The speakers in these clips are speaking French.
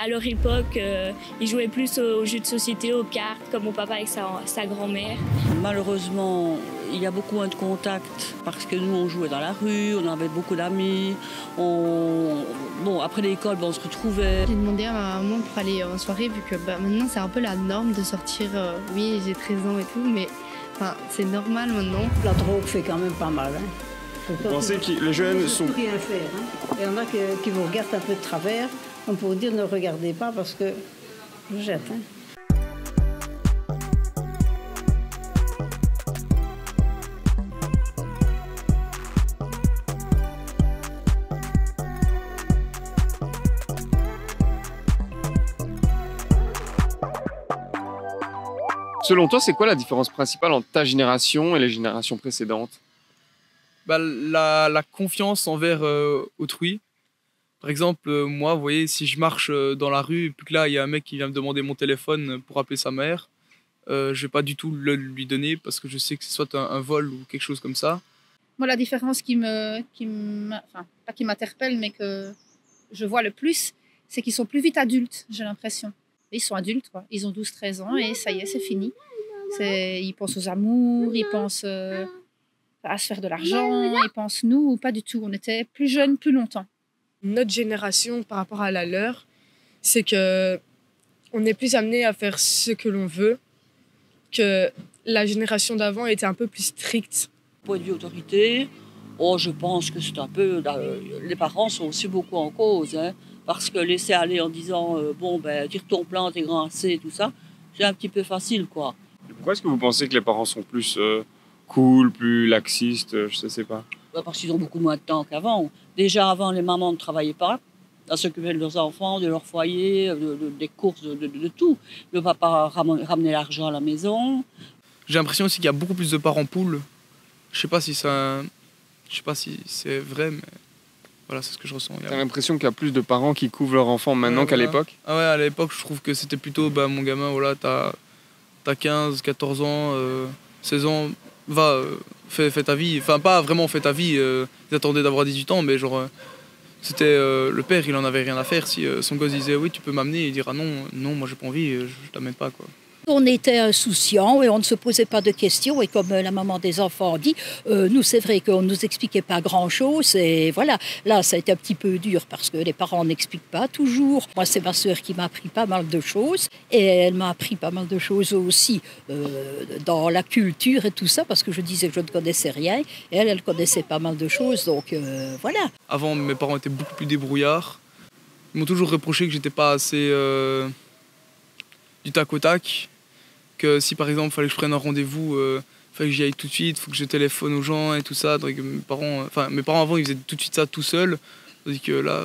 À leur époque, ils jouaient plus aux jeux de société, aux cartes, comme mon papa avec sa grand-mère. Malheureusement, il y a beaucoup moins de contacts parce que nous, on jouait dans la rue, on avait beaucoup d'amis. Bon, après l'école, on se retrouvait. J'ai demandé à ma maman pour aller en soirée, vu que maintenant, c'est un peu la norme de sortir. Oui, j'ai 13 ans et tout, mais c'est normal maintenant. La drogue fait quand même pas mal. Vous pensez que les jeunes sont... Rien faire. Il y en a qui vous regardent un peu de travers. On peut vous dire ne regardez pas parce que je jette. Selon toi, c'est quoi la différence principale entre ta génération et les générations précédentes? La confiance envers autrui. Par exemple, moi, vous voyez, si je marche dans la rue et puis que là, il y a un mec qui vient me demander mon téléphone pour appeler sa mère, je vais pas du tout le lui donner parce que je sais que c'est soit un vol ou quelque chose comme ça. Moi, la différence pas qui m'interpelle, mais que je vois le plus, c'est qu'ils sont plus vite adultes, j'ai l'impression. Ils sont adultes, quoi. Ils ont 12-13 ans et ça y est, c'est fini. Ils pensent aux amours, ils pensent à se faire de l'argent, ils pensent nous, pas du tout. On était plus jeunes plus longtemps. Notre génération par rapport à la leur, c'est que on est plus amené à faire ce que l'on veut, que la génération d'avant était un peu plus stricte. Point de vue autorité, je pense que c'est un peu... les parents sont aussi beaucoup en cause, parce que laisser aller en disant tire ton plan, t'es grand assez, tout ça, c'est un petit peu facile, quoi. Et pourquoi est-ce que vous pensez que les parents sont plus cool, plus laxistes, je sais pas? Parce qu'ils ont beaucoup moins de temps qu'avant. Déjà, avant, les mamans ne travaillaient pas. Elles s'occupaient de leurs enfants, de leur foyer, des courses, de tout. Le papa ramenait l'argent à la maison. J'ai l'impression aussi qu'il y a beaucoup plus de parents poules. Je sais pas si c'est vrai, mais voilà, c'est ce que je ressens. T'as l'impression qu'il y a plus de parents qui couvrent leurs enfants maintenant qu'à l'époque? Ah ouais, à l'époque, je trouve que c'était plutôt, mon gamin, voilà, t'as 15, 14 ans, 16 ans, va, fais ta vie. Enfin, pas vraiment fais ta vie, ils attendaient d'avoir 18 ans, mais genre, c'était le père, il en avait rien à faire. Si son gosse disait oui, tu peux m'amener, il dira non, moi j'ai pas envie, je t'amène pas, quoi. On était insouciants et on ne se posait pas de questions. Et comme la maman des enfants dit, nous, c'est vrai qu'on ne nous expliquait pas grand-chose. Et voilà, là, ça a été un petit peu dur parce que les parents n'expliquent pas toujours. Moi, c'est ma sœur qui m'a appris pas mal de choses. Et elle m'a appris pas mal de choses aussi dans la culture et tout ça, parce que je disais que je ne connaissais rien. Et elle connaissait pas mal de choses. Donc, voilà. Avant, mes parents étaient beaucoup plus débrouillards. Ils m'ont toujours reproché que j'étais pas assez du tac au tac. Que si par exemple il fallait que je prenne un rendez-vous, il fallait que j'y aille tout de suite, il faut que je téléphone aux gens et tout ça. Donc mes parents avant ils faisaient tout de suite ça tout seuls. Tandis que là,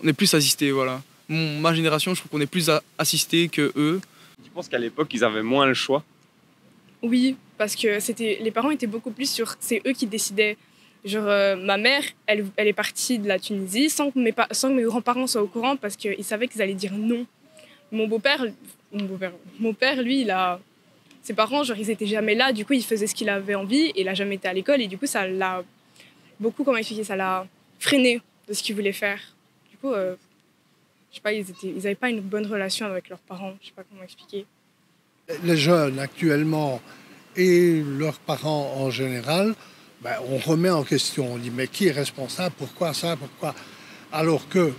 on est plus assistés, voilà. Ma génération, je trouve qu'on est plus assistés que eux. Tu penses qu'à l'époque ils avaient moins le choix? Oui, parce que les parents étaient beaucoup plus sur c'est eux qui décidaient. Genre ma mère, elle est partie de la Tunisie sans que mes grands-parents soient au courant parce qu'ils savaient qu'ils allaient dire non. Mon père, lui, ses parents, genre, ils étaient jamais là. Du coup, il faisait ce qu'il avait envie. Et il a jamais été à l'école. Et du coup, ça l'a beaucoup, comment expliquer, ça l'a freiné de ce qu'il voulait faire. Du coup, je sais pas, ils avaient pas une bonne relation avec leurs parents. Je sais pas comment expliquer. Les jeunes actuellement et leurs parents en général, on remet en question. On dit mais qui est responsable? Pourquoi ça? Pourquoi? Alors que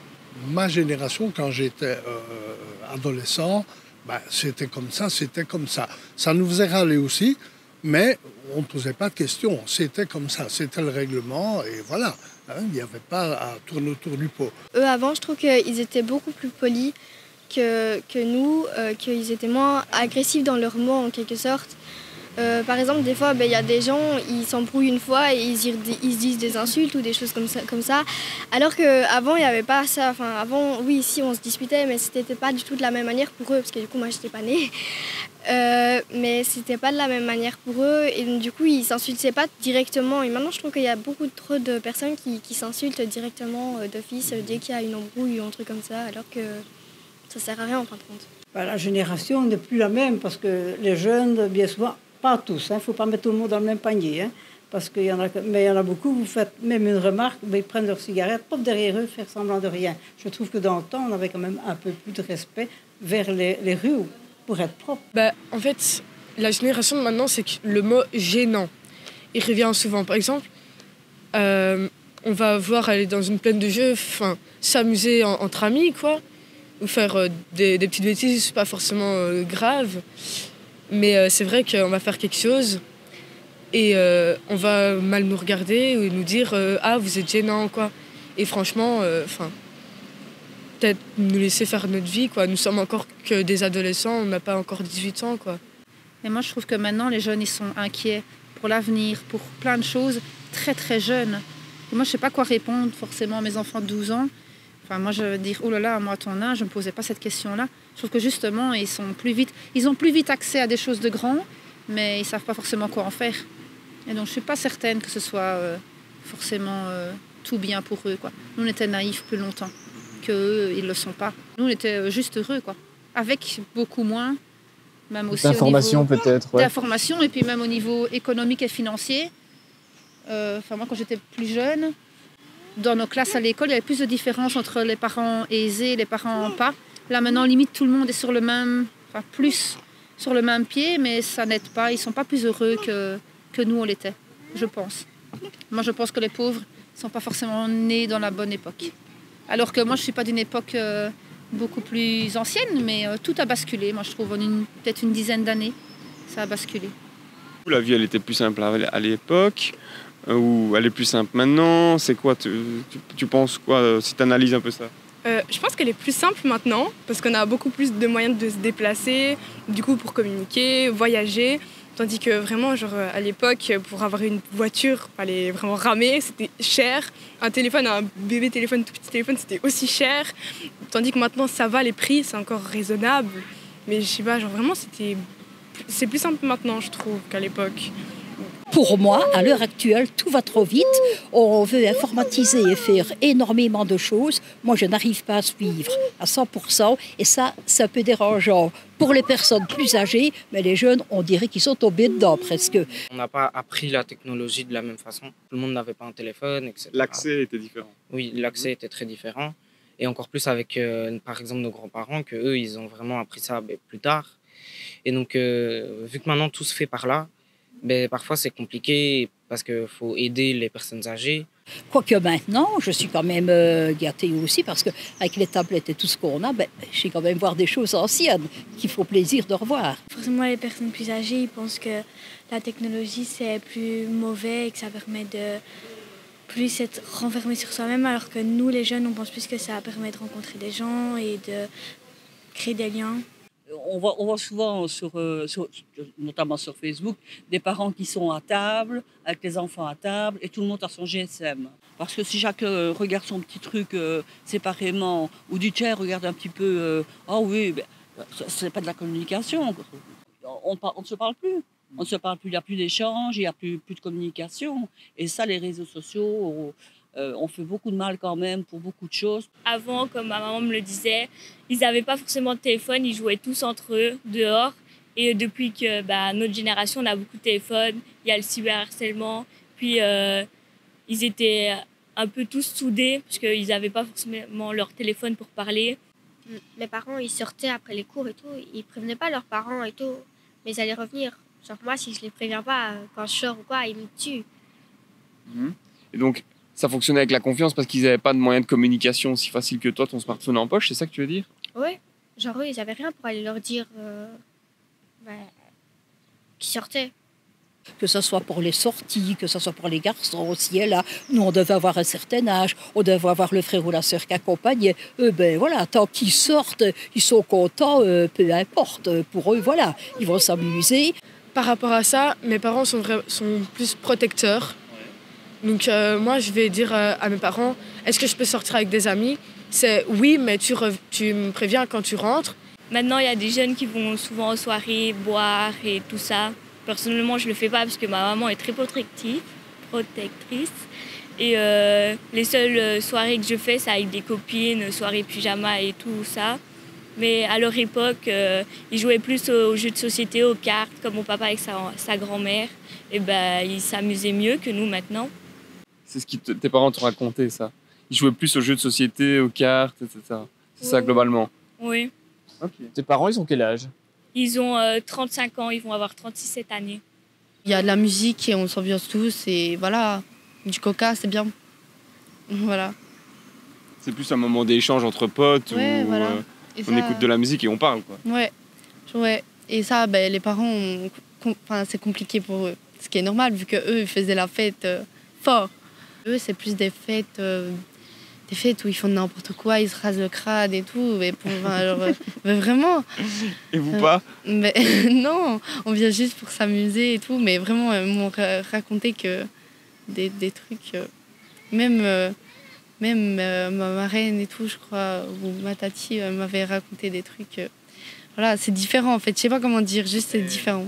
ma génération, quand j'étais adolescent, c'était comme ça, c'était comme ça. Ça nous faisait râler aussi, mais on ne posait pas de questions. C'était comme ça, c'était le règlement, et voilà. Il n'y avait pas à tourner autour du pot. Eux, avant, je trouve qu'ils étaient beaucoup plus polis que nous, qu'ils étaient moins agressifs dans leurs mots, en quelque sorte. Par exemple, des fois, il y a des gens, ils s'embrouillent une fois et ils se disent des insultes ou des choses comme ça. Alors qu'avant, il n'y avait pas ça. Enfin, avant, oui, si, on se disputait, mais c'était pas du tout de la même manière pour eux, parce que du coup, moi, j'étais pas née. Mais c'était pas de la même manière pour eux, et du coup, ils s'insultaient pas directement. Et maintenant, je trouve qu'il y a beaucoup trop de personnes qui s'insultent directement d'office dès qu'il y a une embrouille ou un truc comme ça, alors que ça sert à rien en fin de compte. La génération n'est plus la même, parce que les jeunes, bien souvent, pas tous, il ne faut pas mettre tout le monde dans le même panier. Parce qu'il y en a, mais il y en a beaucoup, vous faites même une remarque, ils prennent leur cigarette, pop derrière eux, faire semblant de rien. Je trouve que dans le temps, on avait quand même un peu plus de respect vers les rues pour être propre. En fait, la génération de maintenant, c'est que le mot gênant, il revient souvent. Par exemple, on va vouloir aller dans une plaine de jeux, s'amuser entre amis, quoi, ou faire des petites bêtises, pas forcément graves. Mais c'est vrai qu'on va faire quelque chose et on va mal nous regarder ou nous dire ah, vous êtes gênant, quoi. Et franchement, peut-être nous laisser faire notre vie, quoi. Nous sommes encore que des adolescents, on n'a pas encore 18 ans, quoi. Et moi, je trouve que maintenant, les jeunes, ils sont inquiets pour l'avenir, pour plein de choses, très très jeunes. Et moi, je ne sais pas quoi répondre forcément à mes enfants de 12 ans. Enfin, moi, je veux dire, oh là là, moi, à ton âge, je ne me posais pas cette question-là. Je trouve que justement, ils ont plus vite accès à des choses de grands, mais ils ne savent pas forcément quoi en faire. Et donc, je ne suis pas certaine que ce soit forcément tout bien pour eux, quoi. Nous, on était naïfs plus longtemps qu'eux, ils ne le sont pas. Nous, on était juste heureux, quoi. Avec beaucoup moins, même aussi d'information peut-être. Ouais. D'information, et puis même au niveau économique et financier. Moi, quand j'étais plus jeune, dans nos classes à l'école, il y avait plus de différence entre les parents aisés et les parents pas. Là, maintenant, limite, tout le monde est sur le même, plus sur le même pied, mais ça n'aide pas. Ils ne sont pas plus heureux que nous, on l'était, je pense. Moi, je pense que les pauvres ne sont pas forcément nés dans la bonne époque. Alors que moi, je ne suis pas d'une époque beaucoup plus ancienne, mais tout a basculé. Moi, je trouve, en peut-être une dizaine d'années, ça a basculé. La vie, elle était plus simple à l'époque, ou elle est plus simple maintenant. C'est quoi, tu penses quoi, si tu analyses un peu ça? Je pense qu'elle est plus simple maintenant, parce qu'on a beaucoup plus de moyens de se déplacer, du coup pour communiquer, voyager. Tandis que vraiment, à l'époque, pour avoir une voiture, il fallait vraiment ramer, c'était cher. Un bébé téléphone, tout petit téléphone, c'était aussi cher. Tandis que maintenant, ça va, les prix, c'est encore raisonnable. Mais je sais pas, vraiment, c'est plus simple maintenant, je trouve, qu'à l'époque. Pour moi, à l'heure actuelle, tout va trop vite. On veut informatiser et faire énormément de choses. Moi, je n'arrive pas à suivre à 100%. Et ça, c'est un peu dérangeant pour les personnes plus âgées. Mais les jeunes, on dirait qu'ils sont tombés dedans presque. On n'a pas appris la technologie de la même façon. Tout le monde n'avait pas un téléphone, etc. L'accès était différent. Oui, l'accès était très différent. Et encore plus avec, par exemple, nos grands-parents, qu'eux, ils ont vraiment appris ça plus tard. Et donc, vu que maintenant, tout se fait par là, parfois c'est compliqué parce qu'il faut aider les personnes âgées. Quoique maintenant, je suis quand même gâtée aussi parce qu'avec les tablettes et tout ce qu'on a, je sais quand même voir des choses anciennes qui font plaisir de revoir. Forcément, les personnes plus âgées, ils pensent que la technologie c'est plus mauvais et que ça permet de plus être renfermé sur soi-même, alors que nous les jeunes, on pense plus que ça permet de rencontrer des gens et de créer des liens. On voit souvent, notamment sur Facebook, des parents qui sont à table, avec les enfants à table, et tout le monde a son GSM. Parce que si chacun regarde son petit truc séparément, ou dit tiens, regarde un petit peu, c'est pas de la communication. On ne se parle plus. On ne se parle plus, il n'y a plus d'échange, il n'y a plus de communication. Et ça, les réseaux sociaux ont fait beaucoup de mal quand même pour beaucoup de choses. Avant, comme ma maman me le disait, ils n'avaient pas forcément de téléphone, ils jouaient tous entre eux, dehors. Et depuis que notre génération, on a beaucoup de téléphones, il y a le cyberharcèlement. Puis ils étaient un peu tous soudés, parce qu'ils n'avaient pas forcément leur téléphone pour parler. Les parents, ils sortaient après les cours et tout, ils prévenaient pas leurs parents et tout, mais ils allaient revenir. Genre moi, si je les préviens pas, quand je sors ou quoi, ils me tuent. Et donc, ça fonctionnait avec la confiance parce qu'ils n'avaient pas de moyens de communication aussi facile que toi, ton smartphone en poche, c'est ça que tu veux dire? Ouais, genre eux, ils n'avaient rien pour aller leur dire qu'ils sortaient. Que ce soit pour les sorties, que ce soit pour les garçons aussi. Et là, nous, on devait avoir un certain âge, on devait avoir le frère ou la sœur qui accompagnait. Tant qu'ils sortent, ils sont contents, peu importe. Pour eux, voilà, ils vont s'amuser. Par rapport à ça, mes parents sont plus protecteurs. Donc moi, je vais dire à mes parents, est-ce que je peux sortir avec des amis? C'est oui, mais tu me préviens quand tu rentres. Maintenant, il y a des jeunes qui vont souvent aux soirées boire et tout ça. Personnellement, je ne le fais pas parce que ma maman est très protectrice. Et les seules soirées que je fais, c'est avec des copines, soirées pyjama et tout ça. Mais à leur époque, ils jouaient plus aux jeux de société, aux cartes, comme mon papa avec sa grand-mère. Et ben, ils s'amusaient mieux que nous maintenant. C'est ce que tes parents te racontaient, ça. Ils jouaient plus aux jeux de société, aux cartes, etc. C'est ça, globalement. Oui. Okay. Tes parents, ils ont quel âge? Ils ont 35 ans, ils vont avoir 36 cette année. Il y a de la musique et on s'ambiance tous et voilà, du coca, c'est bien. Voilà. C'est plus un moment d'échange entre potes Ouais, où voilà. on écoute de la musique et on parle, quoi. Ouais. Et ça, ben, les parents, c'est compliqué pour eux. Ce qui est normal vu qu'eux, ils faisaient la fête fort. Eux, c'est plus des fêtes où ils font n'importe quoi, ils se rasent le crâne et tout. Mais mais vraiment. Et vous pas? Mais, non, on vient juste pour s'amuser et tout. Mais vraiment, ils m'ont raconté que des trucs. Même ma marraine et tout, je crois, ou ma tati m'avait raconté des trucs. Voilà, c'est différent en fait. Je sais pas comment dire, juste c'est différent.